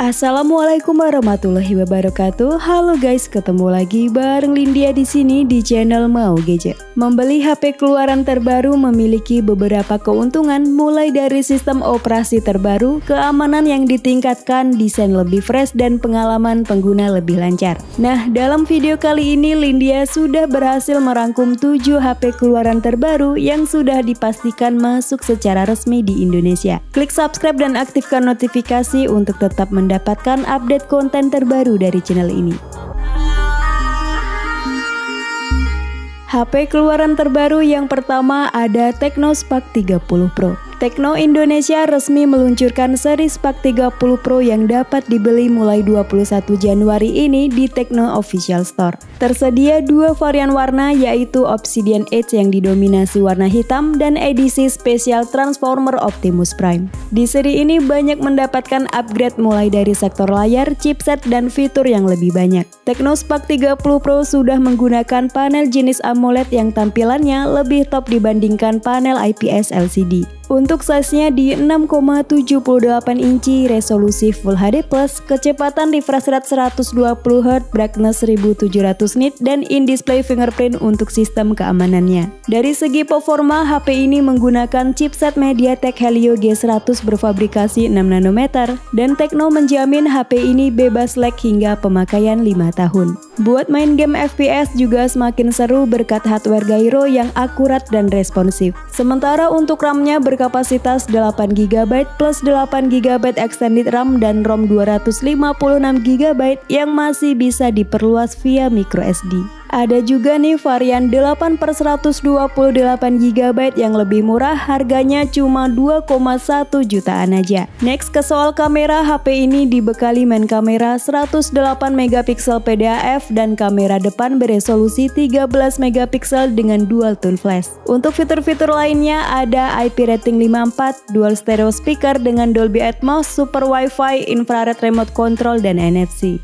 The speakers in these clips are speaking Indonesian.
Assalamualaikum warahmatullahi wabarakatuh. Halo guys, ketemu lagi bareng Lindia di sini di channel Mau Gadget. Membeli HP keluaran terbaru memiliki beberapa keuntungan, mulai dari sistem operasi terbaru, keamanan yang ditingkatkan, desain lebih fresh, dan pengalaman pengguna lebih lancar. Nah, dalam video kali ini Lindia sudah berhasil merangkum 7 HP keluaran terbaru yang sudah dipastikan masuk secara resmi di Indonesia. Klik subscribe dan aktifkan notifikasi untuk tetap mendapatkan update konten terbaru dari channel ini. HP keluaran terbaru yang pertama ada Tecno Spark 30 Pro. Tecno Indonesia resmi meluncurkan seri Spark 30 Pro yang dapat dibeli mulai 21 Januari ini di Tecno Official Store. Tersedia 2 varian warna, yaitu Obsidian Edge yang didominasi warna hitam dan edisi spesial Transformer Optimus Prime. Di seri ini banyak mendapatkan upgrade mulai dari sektor layar, chipset, dan fitur yang lebih banyak. Tecno Spark 30 Pro sudah menggunakan panel jenis AMOLED yang tampilannya lebih top dibandingkan panel IPS LCD. Untuk size-nya di 6,78 inci, resolusi Full HD+, kecepatan refresh rate 120Hz, brightness 1700 nit, dan in-display fingerprint untuk sistem keamanannya. Dari segi performa, HP ini menggunakan chipset MediaTek Helio G100 berfabrikasi 6 nanometer, dan Tecno menjamin HP ini bebas lag hingga pemakaian 5 tahun. Buat main game FPS juga semakin seru berkat hardware gyro yang akurat dan responsif. Sementara untuk RAM-nya berkapasitas 8GB plus 8GB extended RAM dan ROM 256GB yang masih bisa diperluas via microSD. Ada juga nih varian 8/128GB yang lebih murah, harganya cuma 2,1 jutaan aja. Next ke soal kamera, HP ini dibekali main kamera 108MP PDAF dan kamera depan beresolusi 13MP dengan dual tone flash. Untuk fitur-fitur lainnya ada IP rating 54, dual stereo speaker dengan Dolby Atmos, super Wi-Fi, infrared remote control, dan NFC.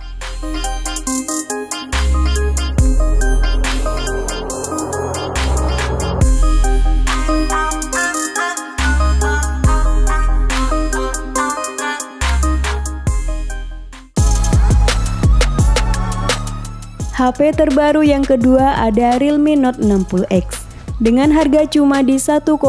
HP terbaru yang kedua ada Realme Note 60X. Dengan harga cuma di 1,2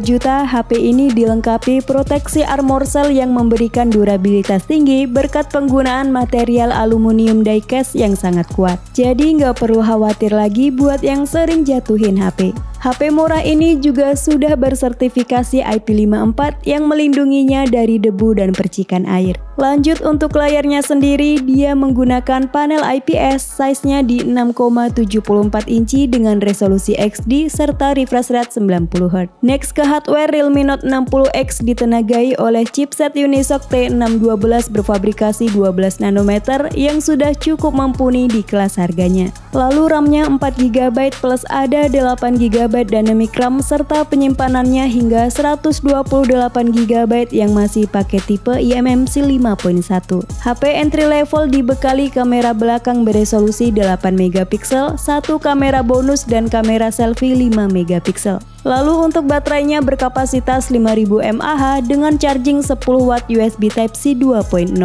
juta, HP ini dilengkapi proteksi armor cell yang memberikan durabilitas tinggi berkat penggunaan material aluminium diecast yang sangat kuat. Jadi nggak perlu khawatir lagi buat yang sering jatuhin HP. HP murah ini juga sudah bersertifikasi IP54 yang melindunginya dari debu dan percikan air. Lanjut untuk layarnya sendiri, dia menggunakan panel IPS, size-nya di 6,74 inci dengan resolusi XD serta refresh rate 90Hz. Next ke hardware, Realme Note 60X ditenagai oleh chipset Unisoc T612 berfabrikasi 12 nanometer yang sudah cukup mumpuni di kelas harganya. Lalu RAM-nya 4GB plus ada 8GB dynamic RAM serta penyimpanannya hingga 128GB yang masih pakai tipe eMMC 5.1. HP entry level dibekali kamera belakang beresolusi 8MP, satu kamera bonus dan kamera selfie 5MP. Lalu untuk baterainya berkapasitas 5000 mAh dengan charging 10W USB Type-C 2.0.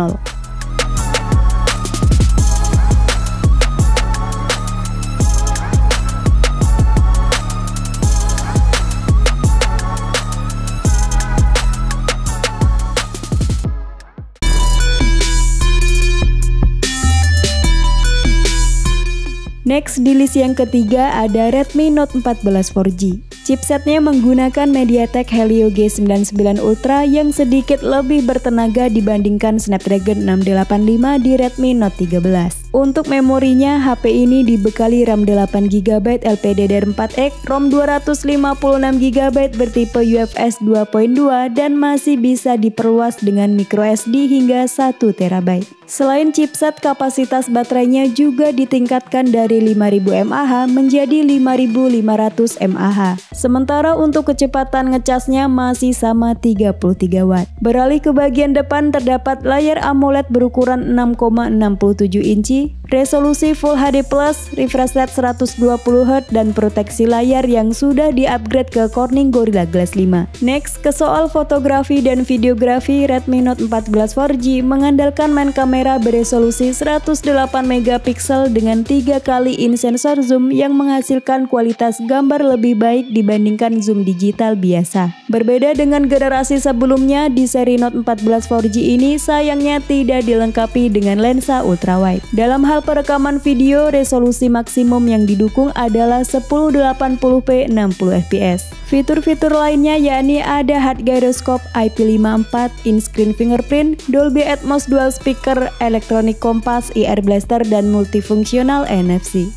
Next di list yang ketiga ada Redmi Note 14 4G. Chipsetnya menggunakan MediaTek Helio G99 Ultra yang sedikit lebih bertenaga dibandingkan Snapdragon 685 di Redmi Note 13. Untuk memorinya, HP ini dibekali RAM 8GB LPDDR4X, ROM 256GB bertipe UFS 2.2 dan masih bisa diperluas dengan microSD hingga 1TB. Selain chipset, kapasitas baterainya juga ditingkatkan dari 5000 mAh menjadi 5500 mAh. Sementara untuk kecepatan ngecasnya masih sama 33W. Beralih ke bagian depan, terdapat layar AMOLED berukuran 6,67 inci tinggi, resolusi Full HD+, refresh rate 120Hz, dan proteksi layar yang sudah di-upgrade ke Corning Gorilla Glass 5. Next, ke soal fotografi dan videografi, Redmi Note 14 4G mengandalkan main kamera beresolusi 108MP dengan 3 kali in sensor zoom yang menghasilkan kualitas gambar lebih baik dibandingkan zoom digital biasa. Berbeda dengan generasi sebelumnya, di seri Note 14 4G ini sayangnya tidak dilengkapi dengan lensa ultrawide. Dalam hal perekaman video, resolusi maksimum yang didukung adalah 1080p 60fps. Fitur-fitur lainnya yakni ada hard gyroscope IP54, in-screen fingerprint, Dolby Atmos dual speaker, electronic compass, IR blaster, dan multifungsional NFC.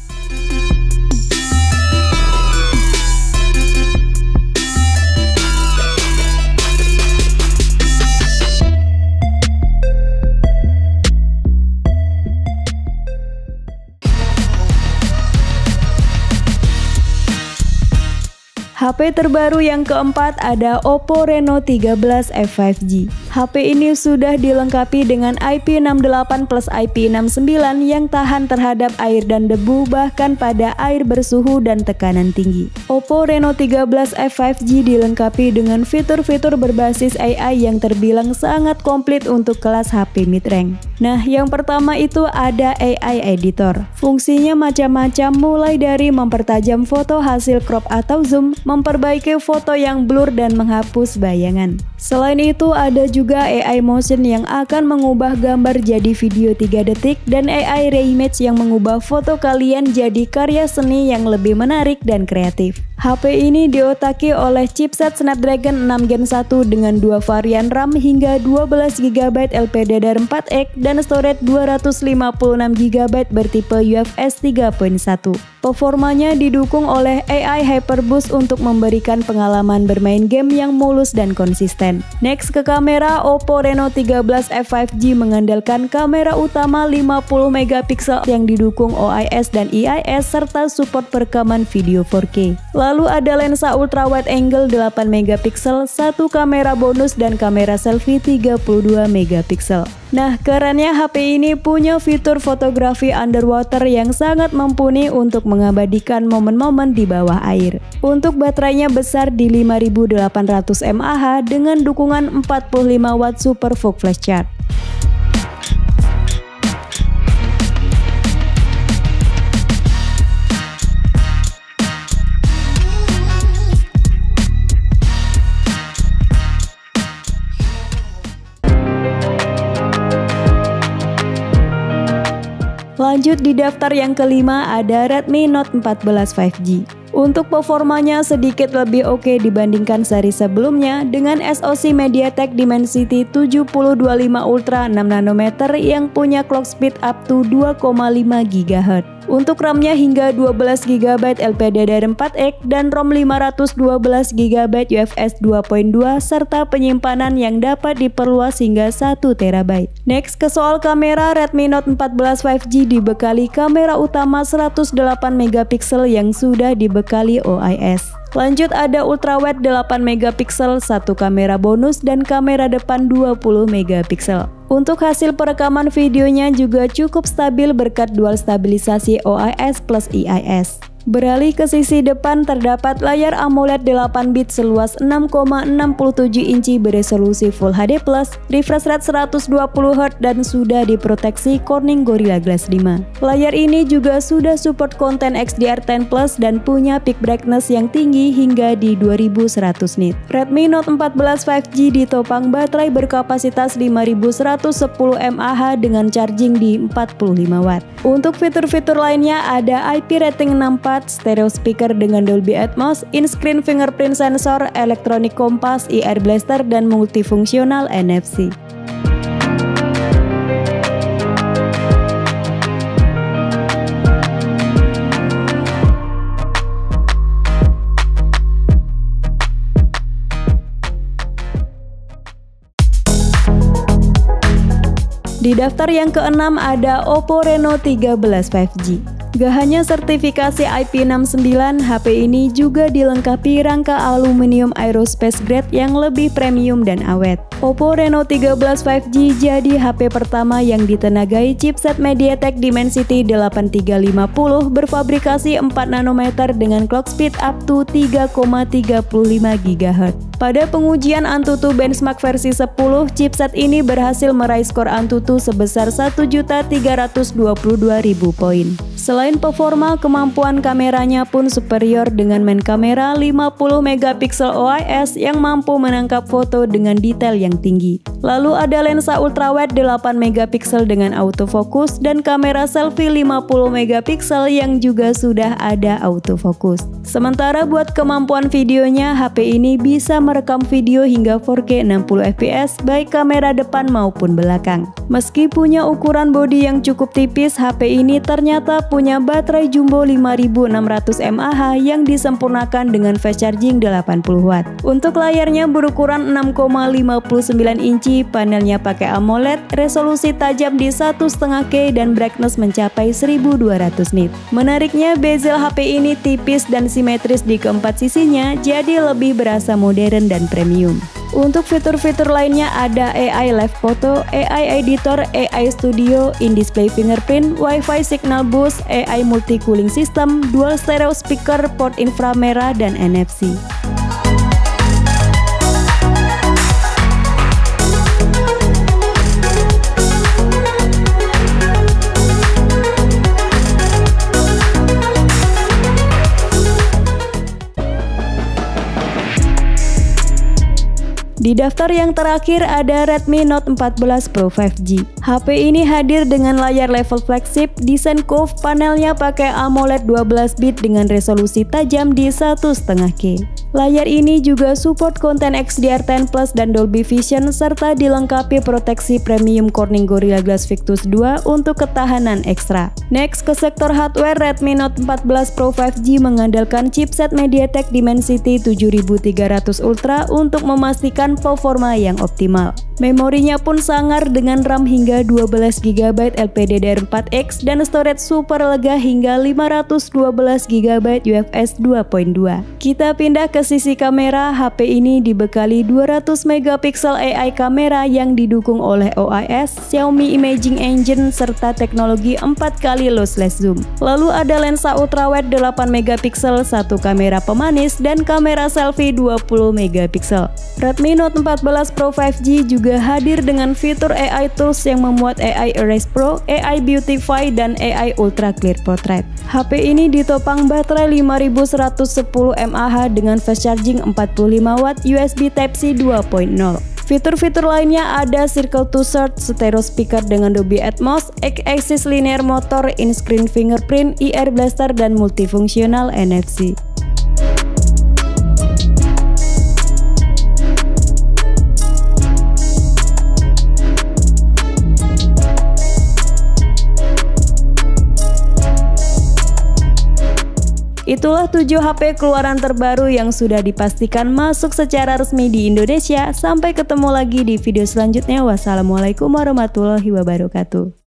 HP terbaru yang keempat ada Oppo Reno 13 F5G. HP ini sudah dilengkapi dengan IP68 plus IP69 yang tahan terhadap air dan debu bahkan pada air bersuhu dan tekanan tinggi. Oppo Reno 13 F5G dilengkapi dengan fitur-fitur berbasis AI yang terbilang sangat komplit untuk kelas HP mid-range. Nah, yang pertama itu ada AI Editor. Fungsinya macam-macam mulai dari mempertajam foto hasil crop atau zoom, memperbaiki foto yang blur dan menghapus bayangan. Selain itu ada juga AI Motion yang akan mengubah gambar jadi video 3 detik dan AI Reimage yang mengubah foto kalian jadi karya seni yang lebih menarik dan kreatif. HP ini diotaki oleh chipset Snapdragon 6 Gen 1 dengan 2 varian RAM hingga 12GB LPDDR4X dan storage 256GB bertipe UFS 3.1. Performanya didukung oleh AI Hyperboost untuk memberikan pengalaman bermain game yang mulus dan konsisten. Next, ke kamera, Oppo Reno 13 F5G mengandalkan kamera utama 50MP yang didukung OIS dan EIS serta support perekaman video 4K. Lalu ada lensa ultra wide angle 8MP, satu kamera bonus dan kamera selfie 32MP. Nah, kerennya HP ini punya fitur fotografi underwater yang sangat mumpuni untuk mengabadikan momen-momen di bawah air. Untuk baterainya besar di 5800 mAh dengan dukungan 45W Super Fog Flash Charge. Lanjut di daftar yang kelima ada Redmi Note 14 5G. Untuk performanya sedikit lebih oke dibandingkan seri sebelumnya dengan SoC MediaTek Dimensity 7025 Ultra 6nm yang punya clock speed up to 2,5 GHz. Untuk RAM-nya hingga 12GB LPDDR4X dan ROM 512GB UFS 2.2 serta penyimpanan yang dapat diperluas hingga 1TB. Next, ke soal kamera, Redmi Note 14 5G dibekali kamera utama 108MP yang sudah dibekali OIS. Lanjut ada ultrawide 8MP, satu kamera bonus dan kamera depan 20MP. Untuk hasil perekaman videonya juga cukup stabil berkat dual stabilisasi OIS plus EIS. Beralih ke sisi depan terdapat layar AMOLED 8-bit seluas 6,67 inci beresolusi Full HD+, refresh rate 120Hz dan sudah diproteksi Corning Gorilla Glass 5. Layar ini juga sudah support konten XDR10+ dan punya peak brightness yang tinggi hingga di 2100 nit. Redmi Note 14 5G ditopang baterai berkapasitas 5110 mAh dengan charging di 45W. Untuk fitur-fitur lainnya ada IP rating 64, stereo speaker dengan Dolby Atmos, in-screen fingerprint sensor, electronic compass, IR blaster, dan multifungsional NFC. Di daftar yang keenam ada Oppo Reno 13 5G. Gak hanya sertifikasi IP69, HP ini juga dilengkapi rangka aluminium aerospace grade yang lebih premium dan awet. Oppo Reno 13 5G jadi HP pertama yang ditenagai chipset MediaTek Dimensity 8350 berfabrikasi 4 nanometer dengan clock speed up to 3,35 GHz. Pada pengujian Antutu benchmark versi 10, chipset ini berhasil meraih skor Antutu sebesar 1.322.000 poin. Selain performa, kemampuan kameranya pun superior dengan main kamera 50 megapiksel OIS yang mampu menangkap foto dengan detail yang tinggi. Lalu ada lensa ultrawide 8 megapiksel dengan autofocus dan kamera selfie 50 megapiksel yang juga sudah ada autofocus. Sementara buat kemampuan videonya, HP ini bisa merekam video hingga 4K 60 fps baik kamera depan maupun belakang. Meski punya ukuran bodi yang cukup tipis, HP ini ternyata punya baterai jumbo 5600 mAh yang disempurnakan dengan fast charging 80 Watt. Untuk layarnya berukuran 6,59 inci, panelnya pakai AMOLED, resolusi tajam di 1,5K dan brightness mencapai 1200 nit. Menariknya, bezel HP ini tipis dan simetris di keempat sisinya, jadi lebih berasa modern dan premium. Untuk fitur-fitur lainnya ada AI Live Photo, AI Editor, AI Studio, In-Display Fingerprint, Wi-Fi Signal Boost, AI Multi Cooling System, Dual Stereo Speaker, port inframerah, dan NFC. Di daftar yang terakhir ada Redmi Note 14 Pro 5G. HP ini hadir dengan layar level flagship, desain curve, panelnya pakai AMOLED 12 bit dengan resolusi tajam di 1,5K. Layar ini juga support konten XDR10 Plus dan Dolby Vision serta dilengkapi proteksi premium Corning Gorilla Glass Victus 2 untuk ketahanan ekstra. Next, ke sektor hardware, Redmi Note 14 Pro 5G mengandalkan chipset MediaTek Dimensity 7300 Ultra untuk memastikan performa yang optimal. Memorinya pun sangar dengan RAM hingga 12GB LPDDR4X dan storage super lega hingga 512GB UFS 2.2. Kita pindah ke sisi kamera. HP ini dibekali 200 megapiksel AI kamera yang didukung oleh OIS, Xiaomi Imaging Engine serta teknologi 4x lossless zoom. Lalu ada lensa ultrawide 8 megapiksel, satu kamera pemanis dan kamera selfie 20 megapiksel. Redmi Note 14 Pro 5G juga hadir dengan fitur AI Tools yang memuat AI Erase Pro, AI Beautify, dan AI Ultra Clear Portrait. HP ini ditopang baterai 5110 mAh dengan fast charging 45 Watt USB Type-C 2.0. Fitur-fitur lainnya ada Circle to Search, stereo speaker dengan Dolby Atmos, X-Axis linear motor, in-screen fingerprint, IR blaster, dan multifungsional NFC. Itulah 7 HP keluaran terbaru yang sudah dipastikan masuk secara resmi di Indonesia. Sampai ketemu lagi di video selanjutnya. Wassalamualaikum warahmatullahi wabarakatuh.